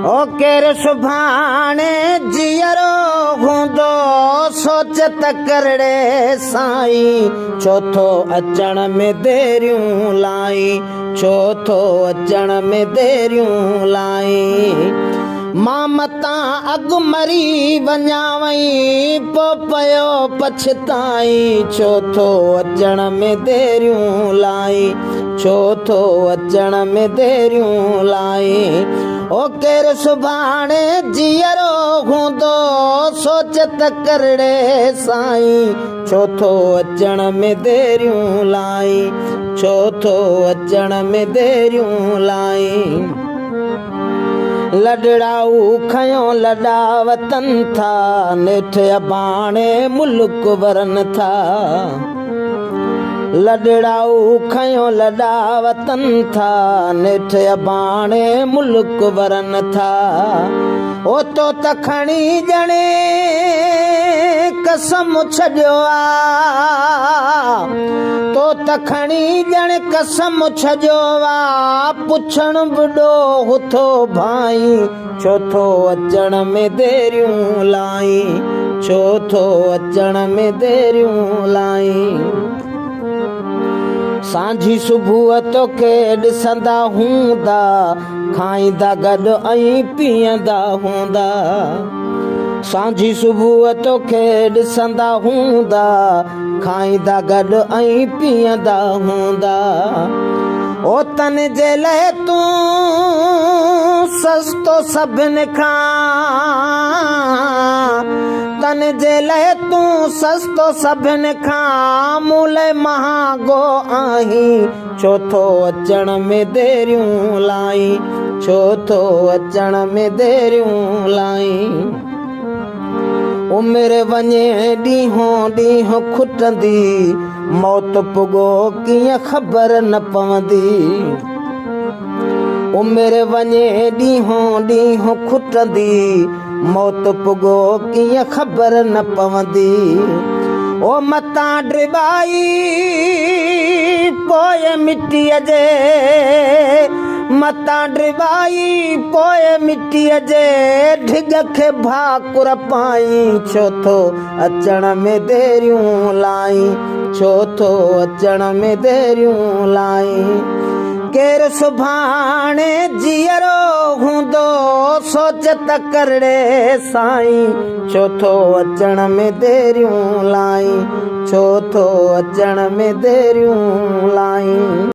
ओ केर सुभाणे जीअरो हूंदो सोच त करड़े साईं छो थो अचण में देरियूं लाई छो थो अचण में देरियूं लाई मां मतां अॻु मरी वञावई पोइ पियो पछताई छो थो अचण में देरियूं लाई छो थो अचण में देरियूं लाई ओ केर सुभाणे जीअरो हूंदो सोच त करड़े साईं छो थो अचण में देरियूं लाई छो थो अचण में देरियूं लाई लॾड़ाऊ खयो लॾा वतन था नेठ अबाणे मुल्क वरन था लॾड़ाऊ खयो लॾा वतन था नेठ अबाणे मुल्क वरन था ओ तो त खणी ॼणे कसम छॾियो आ तो त खणी ॼण कसम छॾियो आ पुछण बुॾो हुथो भाई छो थो अचण में देरियूं लाई छो थो अचण में देरियूं लाई सांझी सुबुह तोखे ॾिसंदा हूंदा खाईंदा गॾु ऐं पीअंदा हूंदा सांझी सुबुह तोखे ॾिसंदा हूंदा खाईंदा गॾु ऐं पीअंदा हूंदा ओ तन जे लाइ तूं सस्तो सभिनि खां तन जे लाइ तूं सस्तो सभिनि खां मूं लाइ महांगो आहीं छो थो अचण में देरियूं लाई छो थो अचण में देरियूं लाई उमिरि वञे ॾींहों ॾींहुं खुटंदी मौत पुॻो कीअं ख़बर न पवंदी उमिरि वञे ॾींहों ॾींहुं खुटंदी मौत पुॻो कीअं ख़बर न पवंदी ओ मतां ड्रिबाई पोइ मिटीअ जे मतां ड्रिबाई पोइ मिटीअ जे ढिग खे भाकुर पाई छो थो अचण में देरियूं लाई छो थो अचण में देरियूं लाई केर सुभाणे जीअरो हूंदो सोच त करड़े साईं छो थो अचण में देरियूं लाई छो थो अचण में देरियूं लाई।